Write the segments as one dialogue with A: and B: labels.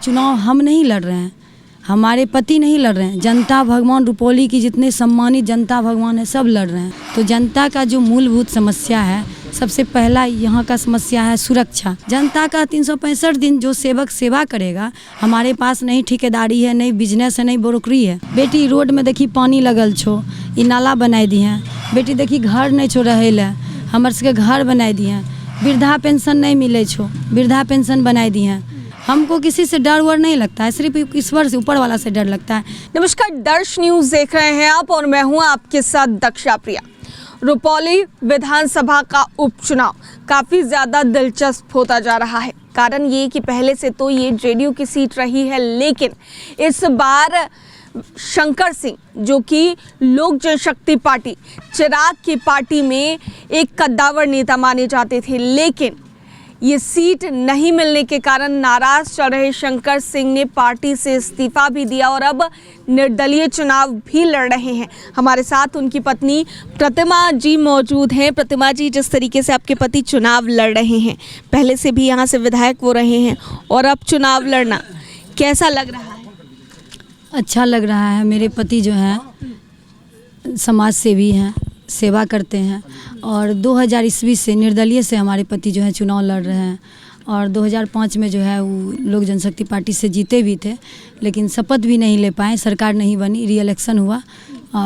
A: चुनाव हम नहीं लड़ रहे हैं, हमारे पति नहीं लड़ रहे हैं, जनता भगवान रुपौली की जितने सम्मानित जनता भगवान है सब लड़ रहे हैं। तो जनता का जो मूलभूत समस्या है, सबसे पहला यहाँ का समस्या है सुरक्षा। जनता का 365 दिन जो सेवक सेवा करेगा, हमारे पास नहीं ठेकेदारी है, नहीं बिजनेस है, नहीं ब्रोकरी है। बेटी रोड में देखी पानी लगल छो, ई नाला बनाई दी हैं। बेटी देखी घर नहीं छो रहे ला, हमर सबके घर बनाई दी हैं। वृद्धा पेंशन नहीं मिले छो, वृद्धा पेंशन बनाई दी हैं। हमको किसी से डर वर नहीं लगता है, सिर्फ ईश्वर से, ऊपर वाला से डर लगता है।
B: नमस्कार, दर्श न्यूज देख रहे हैं आप और मैं हूं आपके साथ दक्षा प्रिया। रुपौली विधानसभा का उपचुनाव काफी ज्यादा दिलचस्प होता जा रहा है। कारण ये कि पहले से तो ये जेडीयू की सीट रही है, लेकिन इस बार शंकर सिंह जो कि लोक जनशक्ति पार्टी चिराग की पार्टी में एक कद्दावर नेता माने जाते थे, लेकिन ये सीट नहीं मिलने के कारण नाराज चल रहे शंकर सिंह ने पार्टी से इस्तीफा भी दिया और अब निर्दलीय चुनाव भी लड़ रहे हैं। हमारे साथ उनकी पत्नी प्रतिमा जी मौजूद हैं। प्रतिमा जी, जिस तरीके से आपके पति चुनाव लड़ रहे हैं, पहले से भी यहाँ से विधायक हो रहे हैं और अब चुनाव लड़ना कैसा लग रहा है?
A: अच्छा लग रहा है। मेरे पति जो हैं समाज सेवी हैं, सेवा करते हैं और 2000 ईस्वी से निर्दलीय से हमारे पति जो है चुनाव लड़ रहे हैं और 2005 में जो है वो लोक जनशक्ति पार्टी से जीते भी थे, लेकिन शपथ भी नहीं ले पाए, सरकार नहीं बनी, री इलेक्शन हुआ,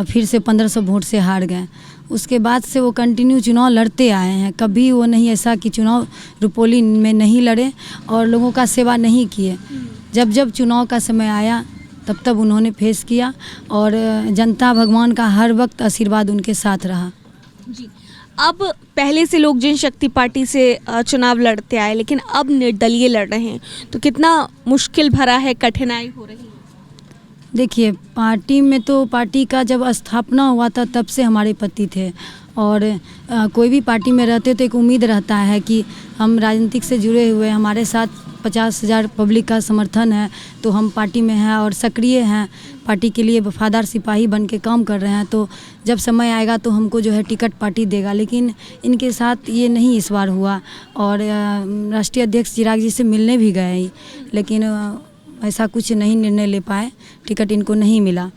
A: फिर से 1500 वोट से हार गए। उसके बाद से वो कंटिन्यू चुनाव लड़ते आए हैं। कभी वो नहीं ऐसा कि चुनाव रुपौली में नहीं लड़े और लोगों का सेवा नहीं किए। जब जब चुनाव का समय आया तब तब उन्होंने फेस किया और जनता भगवान का हर वक्त आशीर्वाद उनके साथ रहा।
B: जी, अब पहले से लोक जनशक्ति पार्टी से चुनाव लड़ते आए, लेकिन अब निर्दलीय लड़ रहे हैं, तो कितना मुश्किल भरा है, कठिनाई हो रही है?
A: देखिए, पार्टी में तो पार्टी का जब स्थापना हुआ था तब से हमारे पति थे और कोई भी पार्टी में रहते तो एक उम्मीद रहता है कि हम राजनीतिक से जुड़े हुए, हमारे साथ 50,000 पब्लिक का समर्थन है तो हम पार्टी में हैं और सक्रिय हैं, पार्टी के लिए वफादार सिपाही बन के काम कर रहे हैं। तो जब समय आएगा तो हमको जो है टिकट पार्टी देगा, लेकिन इनके साथ ये नहीं इस बार हुआ और राष्ट्रीय अध्यक्ष चिराग जी से मिलने भी गए, लेकिन ऐसा कुछ नहीं निर्णय ले पाए, टिकट इनको नहीं मिला।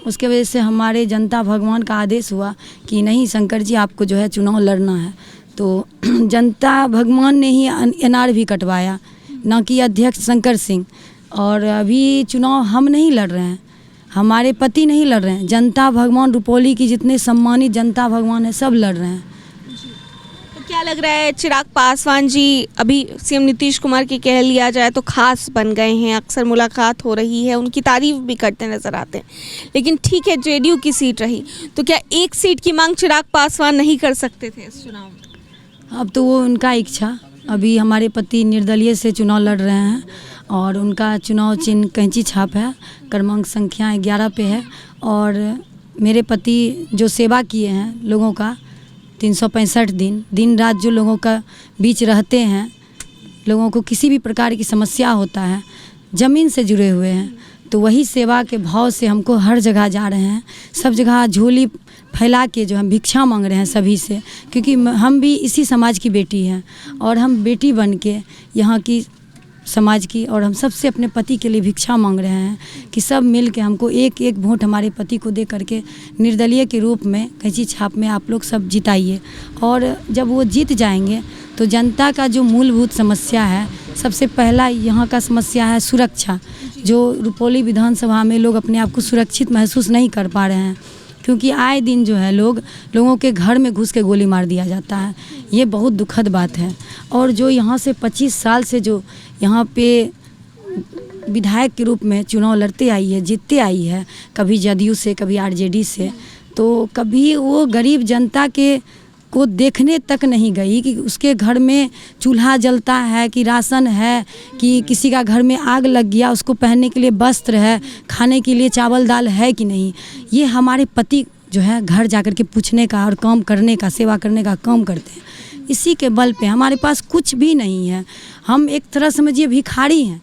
A: उसके वजह से हमारे जनता भगवान का आदेश हुआ कि नहीं शंकर जी, आपको जो है चुनाव लड़ना है। तो जनता भगवान ने ही एनआर भी कटवाया, ना कि अध्यक्ष शंकर सिंह। और अभी चुनाव हम नहीं लड़ रहे हैं, हमारे पति नहीं लड़ रहे हैं, जनता भगवान रुपौली की जितने सम्मानित जनता भगवान है सब लड़ रहे हैं।
B: तो क्या लग रहा है, चिराग पासवान जी अभी सीएम नीतीश कुमार की कह लिया जाए तो खास बन गए हैं, अक्सर मुलाकात हो रही है, उनकी तारीफ भी करते नजर आते हैं, लेकिन ठीक है जेडीयू की सीट रही, तो क्या एक सीट की मांग चिराग पासवान नहीं कर सकते थे इस चुनाव में?
A: अब तो वो उनका इच्छा। अभी हमारे पति निर्दलीय से चुनाव लड़ रहे हैं और उनका चुनाव चिन्ह कैंची छाप है, क्रमांक संख्या 11 पे है। और मेरे पति जो सेवा किए हैं लोगों का 365 दिन रात जो लोगों का बीच रहते हैं, लोगों को किसी भी प्रकार की समस्या होता है, ज़मीन से जुड़े हुए हैं, तो वही सेवा के भाव से हमको हर जगह जा रहे हैं, सब जगह झोली फैला के जो हम भिक्षा मांग रहे हैं सभी से, क्योंकि हम भी इसी समाज की बेटी हैं और हम बेटी बन के यहाँ की समाज की, और हम सबसे अपने पति के लिए भिक्षा मांग रहे हैं कि सब मिल के हमको एक एक वोट हमारे पति को दे करके निर्दलीय के रूप में कैंची छाप में आप लोग सब जिताइए। और जब वो जीत जाएंगे तो जनता का जो मूलभूत समस्या है, सबसे पहला यहाँ का समस्या है सुरक्षा। जो रुपौली विधानसभा में लोग अपने आप को सुरक्षित महसूस नहीं कर पा रहे हैं, क्योंकि आए दिन जो है लोगों के घर में घुस के गोली मार दिया जाता है। ये बहुत दुखद बात है। और जो यहाँ से 25 साल से जो यहाँ पे विधायक के रूप में चुनाव लड़ते आई है, जीतते आई है, कभी जदयू से, कभी आरजेडी से, तो कभी वो गरीब जनता के को देखने तक नहीं गई कि उसके घर में चूल्हा जलता है, कि राशन है, कि किसी का घर में आग लग गया, उसको पहनने के लिए वस्त्र है, खाने के लिए चावल दाल है कि नहीं। ये हमारे पति जो है घर जाकर के पूछने का और काम करने का, सेवा करने का काम करते हैं। इसी के बल पे हमारे पास कुछ भी नहीं है। हम एक तरह समझिए भिखारी हैं,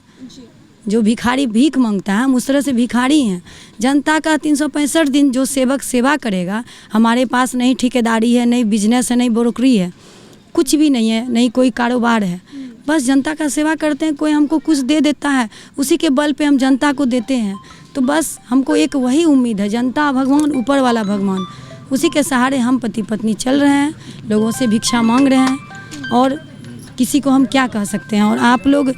A: जो भिखारी भीख मांगता है, हम उस तरह से भिखारी हैं। जनता का 365 दिन जो सेवक सेवा करेगा, हमारे पास नहीं ठेकेदारी है, नहीं बिजनेस है, नहीं ब्रोकरी है, कुछ भी नहीं है, नहीं कोई कारोबार है। बस जनता का सेवा करते हैं। कोई हमको कुछ दे देता है, उसी के बल पे हम जनता को देते हैं। तो बस हमको एक वही उम्मीद है, जनता भगवान, ऊपर वाला भगवान, उसी के सहारे हम पति पत्नी चल रहे हैं, लोगों से भिक्षा मांग रहे हैं। और किसी को हम क्या कह सकते हैं। और आप लोग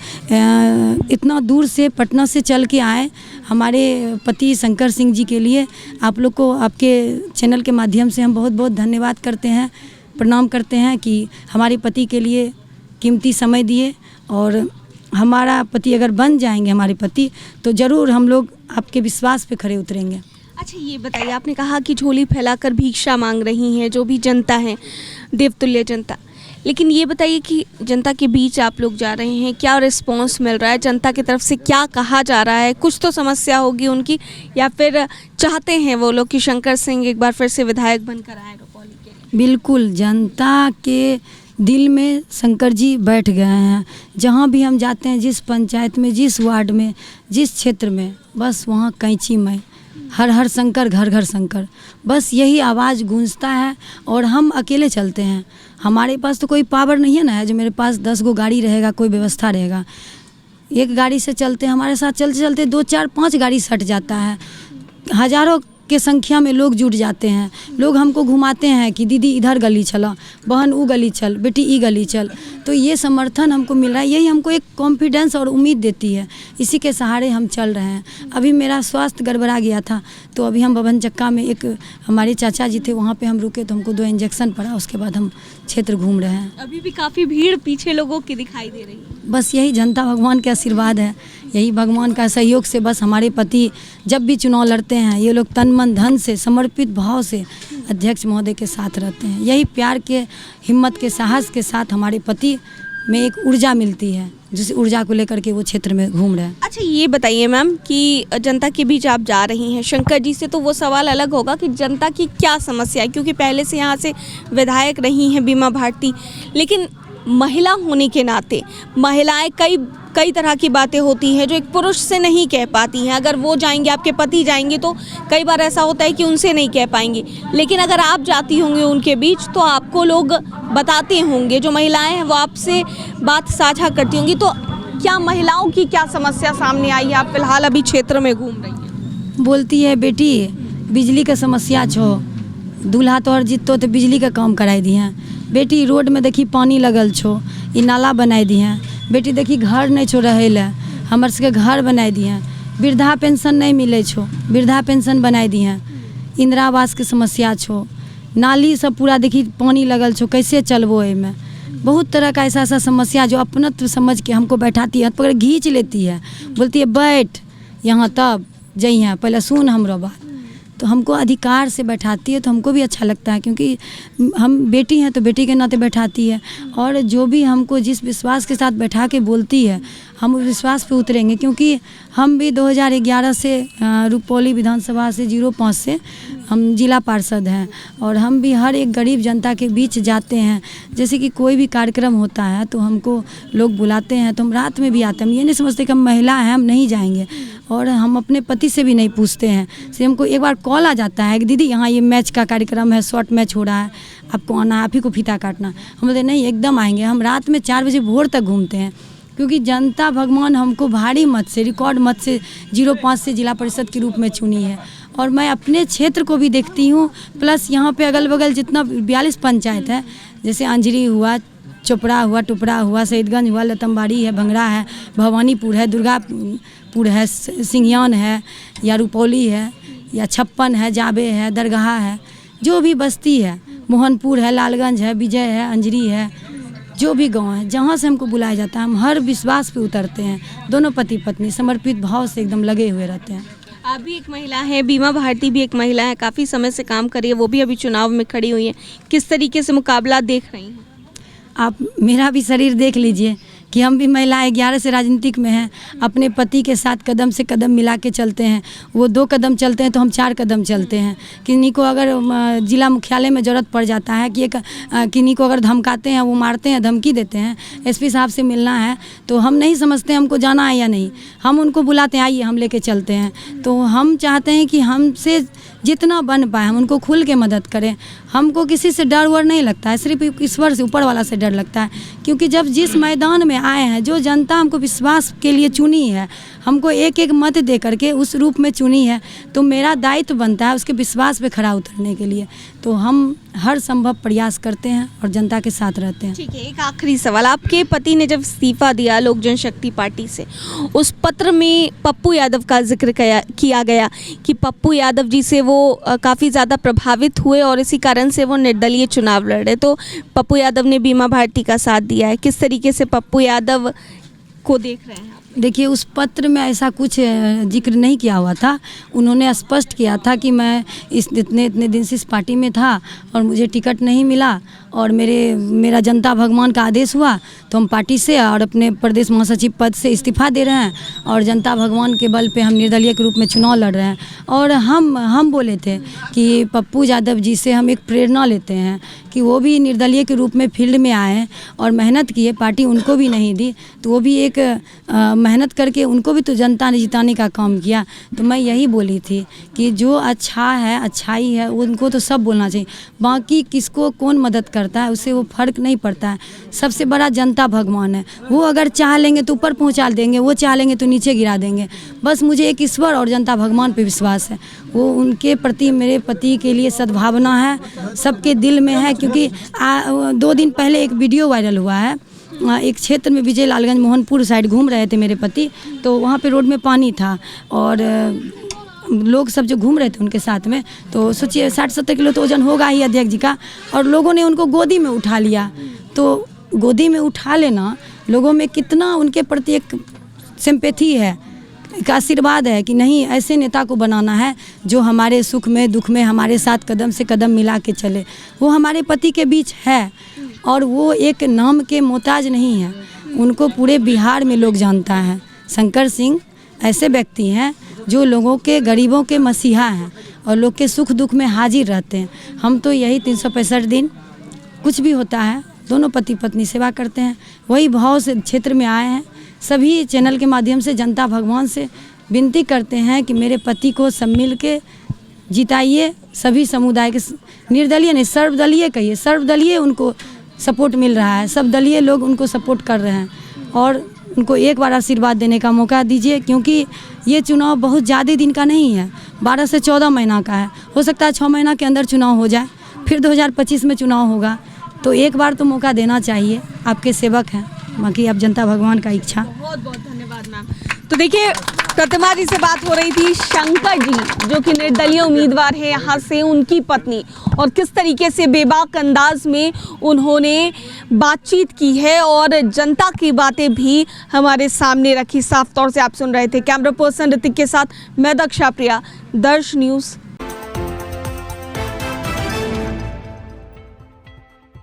A: इतना दूर से पटना से चल के आए हमारे पति शंकर सिंह जी के लिए, आप लोग को आपके चैनल के माध्यम से हम बहुत बहुत धन्यवाद करते हैं, प्रणाम करते हैं कि हमारे पति के लिए कीमती समय दिए। और हमारा पति अगर बन जाएंगे हमारे पति, तो ज़रूर हम लोग आपके विश्वास पे खड़े उतरेंगे।
B: अच्छा, ये बताइए, आपने कहा कि झोली फैलाकर भिक्षा मांग रही हैं जो भी जनता है, देवतुल्य जनता, लेकिन ये बताइए कि जनता के बीच आप लोग जा रहे हैं, क्या रिस्पांस मिल रहा है? जनता की तरफ से क्या कहा जा रहा है? कुछ तो समस्या होगी उनकी, या फिर चाहते हैं वो लोग कि शंकर सिंह एक बार फिर से विधायक बनकर आए रुपौली के लिए?
A: बिल्कुल, जनता के दिल में शंकर जी बैठ गए हैं। जहाँ भी हम जाते हैं, जिस पंचायत में, जिस वार्ड में, जिस क्षेत्र में, बस वहाँ कैंची में हर हर शंकर, घर घर शंकर, बस यही आवाज़ गूंजता है। और हम अकेले चलते हैं, हमारे पास तो कोई पावर नहीं है ना, जो मेरे पास 10 गो गाड़ी रहेगा, कोई व्यवस्था रहेगा। एक गाड़ी से चलते हैं, हमारे साथ चलते चलते 2 4 5 गाड़ी सट जाता है, हज़ारों के संख्या में लोग जुट जाते हैं। लोग हमको घुमाते हैं कि दीदी इधर गली चला, बहन वो गली चल, बेटी ई गली चल। तो ये समर्थन हमको मिल रहा है, यही हमको एक कॉन्फिडेंस और उम्मीद देती है। इसी के सहारे हम चल रहे हैं। अभी मेरा स्वास्थ्य गड़बड़ा गया था, तो अभी हम बभन चक्का में, एक हमारे चाचा जी थे, वहाँ पे हम रुके, तो हमको 2 इंजेक्शन पड़ा। उसके बाद हम क्षेत्र घूम रहे हैं।
B: अभी भी काफ़ी भीड़ पीछे लोगों की दिखाई दे रही है।
A: बस यही जनता भगवान के आशीर्वाद है, यही भगवान का सहयोग से बस हमारे पति जब भी चुनाव लड़ते हैं, ये लोग तन मन धन से, समर्पित भाव से अध्यक्ष महोदय के साथ रहते हैं। यही प्यार के, हिम्मत के, साहस के साथ हमारे पति में एक ऊर्जा मिलती है, जिस ऊर्जा को लेकर के वो क्षेत्र में घूम रहे हैं।
B: अच्छा, ये बताइए मैम कि जनता के बीच आप जा रही हैं शंकर जी से, तो वो सवाल अलग होगा कि जनता की क्या समस्या है, क्योंकि पहले से यहाँ से विधायक रही हैं बीमा भारती, लेकिन महिला होने के नाते महिलाएं कई तरह की बातें होती हैं जो एक पुरुष से नहीं कह पाती हैं। अगर वो जाएंगे, आपके पति जाएंगे, तो कई बार ऐसा होता है कि उनसे नहीं कह पाएंगी, लेकिन अगर आप जाती होंगी उनके बीच, तो आपको लोग बताते होंगे, जो महिलाएं हैं वो आपसे बात साझा करती होंगी। तो क्या महिलाओं की क्या समस्या सामने आई है? आप फिलहाल अभी क्षेत्र में घूम रही हैं।
A: बोलती है बेटी बिजली का समस्या छो, दूल्हा तोहर जीतो तो बिजली का काम कराई दी हैं। बेटी रोड में देखी पानी लगल छो, ई नाला बनाई दी हैं। बेटी देखी घर नहीं छो रहे ला, हमर सबके घर बनाई दी हैं। वृद्धा पेंशन नहीं मिले छो, वृद्धा पेंशन बनाई दी हैं। इंदिरा आवास के समस्या छो, नाली सब पूरा देखी पानी लगल छो, कैसे चलबो एमे। बहुत तरह का ऐसा समस्या जो अपनत्व समझ के हमको बैठाती है, पकड़ खींच लेती है, बोलती है बैठ यहाँ तब जइहाँ, पहले सुन हमरो बात। तो हमको अधिकार से बैठाती है, तो हमको भी अच्छा लगता है, क्योंकि हम बेटी हैं तो बेटी के नाते बैठाती है। और जो भी हमको जिस विश्वास के साथ बैठा के बोलती है, हम उस विश्वास पे उतरेंगे। क्योंकि हम भी 2011 से रुपौली विधानसभा से 05 से हम जिला पार्षद हैं, और हम भी हर एक गरीब जनता के बीच जाते हैं। जैसे कि कोई भी कार्यक्रम होता है तो हमको लोग बुलाते हैं, तो हम रात में भी आते हैं। हम ये नहीं समझते कि हम महिला हैं, हम नहीं जाएंगे। और हम अपने पति से भी नहीं पूछते हैं, सिर्फ हमको एक बार कॉल आ जाता है कि दीदी यहाँ ये मैच का कार्यक्रम है, शॉर्ट मैच हो रहा है, आपको आना है, आप ही को फीता काटना। हम बोलते नहीं, एकदम आएंगे। हम रात में 4 बजे भोर तक घूमते हैं, क्योंकि जनता भगवान हमको भारी मत से, रिकॉर्ड मत से 05 से जिला परिषद के रूप में चुनी है। और मैं अपने क्षेत्र को भी देखती हूँ, प्लस यहाँ पे अगल बगल जितना 42 पंचायत है, जैसे अंजरी हुआ, चोपड़ा हुआ, टुपड़ा हुआ, सईदगंज हुआ, लतमबाड़ी है, भंगरा है, भवानीपुर है, दुर्गापुर है, सिंघियान है, या रुपौली है, या छप्पन है, जाबे है, दरगाह है, जो भी बस्ती है, मोहनपुर है, लालगंज है, विजय है, अंजरी है, जो भी गांव है, जहाँ से हमको बुलाया जाता है, हम हर विश्वास पे उतरते हैं। दोनों पति पत्नी समर्पित भाव से एकदम लगे हुए रहते हैं।
B: आप भी एक महिला हैं, बीमा भारती भी एक महिला है, काफ़ी समय से काम कर रही है, वो भी अभी चुनाव में खड़ी हुई है। किस तरीके से मुकाबला देख रही हैं?
A: आप मेरा भी शरीर देख लीजिए कि हम भी महिलाएं 11 से राजनीतिक में हैं, अपने पति के साथ कदम से कदम मिला के चलते हैं। वो 2 कदम चलते हैं तो हम 4 कदम चलते हैं। किन्हीं को अगर जिला मुख्यालय में ज़रूरत पड़ जाता है कि किन्हीं को अगर धमकाते हैं, वो मारते हैं, धमकी देते हैं, एसपी साहब से मिलना है, तो हम नहीं समझते हमको जाना है या नहीं, हम उनको बुलाते हैं, आइए हम लेके चलते हैं। तो हम चाहते हैं कि हमसे जितना बन पाए हम उनको खुल के मदद करें। हमको किसी से डर वर नहीं लगता है, सिर्फ ईश्वर से, ऊपर वाला से डर लगता है। क्योंकि जब जिस मैदान में आए हैं, जो जनता हमको विश्वास के लिए चुनी है, हमको एक एक मत दे करके उस रूप में चुनी है, तो मेरा दायित्व बनता है उसके विश्वास पे खरा उतरने के लिए। तो हम हर संभव प्रयास करते हैं और जनता के साथ रहते हैं।
B: ठीक है, एक आखिरी सवाल, आपके पति ने जब इस्तीफा दिया लोक जनशक्ति पार्टी से, उस पत्र में पप्पू यादव का जिक्र किया गया कि पप्पू यादव जी से वो काफ़ी ज़्यादा प्रभावित हुए और इसी कारण से वो निर्दलीय चुनाव लड़े। तो पप्पू यादव ने बीमा भारती का साथ दिया है, किस तरीके से पप्पू यादव को देख रहे हैं?
A: देखिए, उस पत्र में ऐसा कुछ जिक्र नहीं किया हुआ था। उन्होंने स्पष्ट किया था कि मैं इतने दिन से इस पार्टी में था और मुझे टिकट नहीं मिला और मेरा जनता भगवान का आदेश हुआ तो हम पार्टी से और अपने प्रदेश महासचिव पद से इस्तीफा दे रहे हैं और जनता भगवान के बल पे हम निर्दलीय के रूप में चुनाव लड़ रहे हैं। और हम बोले थे कि पप्पू यादव जी से हम एक प्रेरणा लेते हैं कि वो भी निर्दलीय के रूप में फील्ड में आए और मेहनत किए, पार्टी उनको भी नहीं दी तो वो भी एक मेहनत करके उनको भी तो जनता ने जिताने का काम किया। तो मैं यही बोली थी कि जो अच्छा है, अच्छाई है, उनको तो सब बोलना चाहिए, बाकी किसको कौन मदद करता है उससे वो फर्क नहीं पड़ता है। सबसे बड़ा जनता भगवान है, वो अगर चाह लेंगे तो ऊपर पहुंचा देंगे, वो चाह लेंगे तो नीचे गिरा देंगे। बस मुझे एक ईश्वर और जनता भगवान पे विश्वास है, वो उनके प्रति मेरे पति के लिए सद्भावना है, सबके दिल में है। क्योंकि 2 दिन पहले एक वीडियो वायरल हुआ है, एक क्षेत्र में विजय लालगंज मोहनपुर साइड घूम रहे थे मेरे पति, तो वहाँ पे रोड में पानी था और लोग सब जो घूम रहे थे उनके साथ में, तो सोचिए 60-70 किलो तो वजन होगा ही अध्यक्ष जी का, और लोगों ने उनको गोदी में उठा लिया। तो गोदी में उठा लेना लोगों में कितना उनके प्रति एक सिंपैथी है, एक आशीर्वाद है कि नहीं, ऐसे नेता को बनाना है जो हमारे सुख में दुख में हमारे साथ कदम से कदम मिला के चले। वो हमारे पति के बीच है और वो एक नाम के मोहताज नहीं है, उनको पूरे बिहार में लोग जानता है। शंकर सिंह ऐसे व्यक्ति हैं जो लोगों के, गरीबों के मसीहा हैं और लोग के सुख दुख में हाजिर रहते हैं। हम तो यही 365 दिन कुछ भी होता है दोनों पति पत्नी सेवा करते हैं, वही भाव से क्षेत्र में आए हैं। सभी चैनल के माध्यम से जनता भगवान से विनती करते हैं कि मेरे पति को सब मिल के जिताइए। सभी समुदाय के, निर्दलीय नहीं सर्वदलीय कहिए, सर्वदलीय उनको सपोर्ट मिल रहा है, सब दलीय लोग उनको सपोर्ट कर रहे हैं और उनको एक बार आशीर्वाद देने का मौका दीजिए। क्योंकि ये चुनाव बहुत ज़्यादा दिन का नहीं है, 12 से 14 महीना का है। हो सकता है 6 महीना के अंदर चुनाव हो जाए, फिर 2025 में चुनाव होगा, तो एक बार तो मौका देना चाहिए। आपके सेवक हैं, बाकी आप जनता भगवान का इच्छा।
B: बहुत बहुत धन्यवाद मैम। तो देखिए, प्रतिमा जी से बात हो रही थी, शंकर जी जो कि निर्दलीय उम्मीदवार है यहाँ से, उनकी पत्नी, और किस तरीके से बेबाक अंदाज में उन्होंने बातचीत की है और जनता की बातें भी हमारे सामने रखी। साफ तौर से आप सुन रहे थे। कैमरा पर्सन ऋतिक के साथ मैं दक्षा प्रिया, दर्श न्यूज़।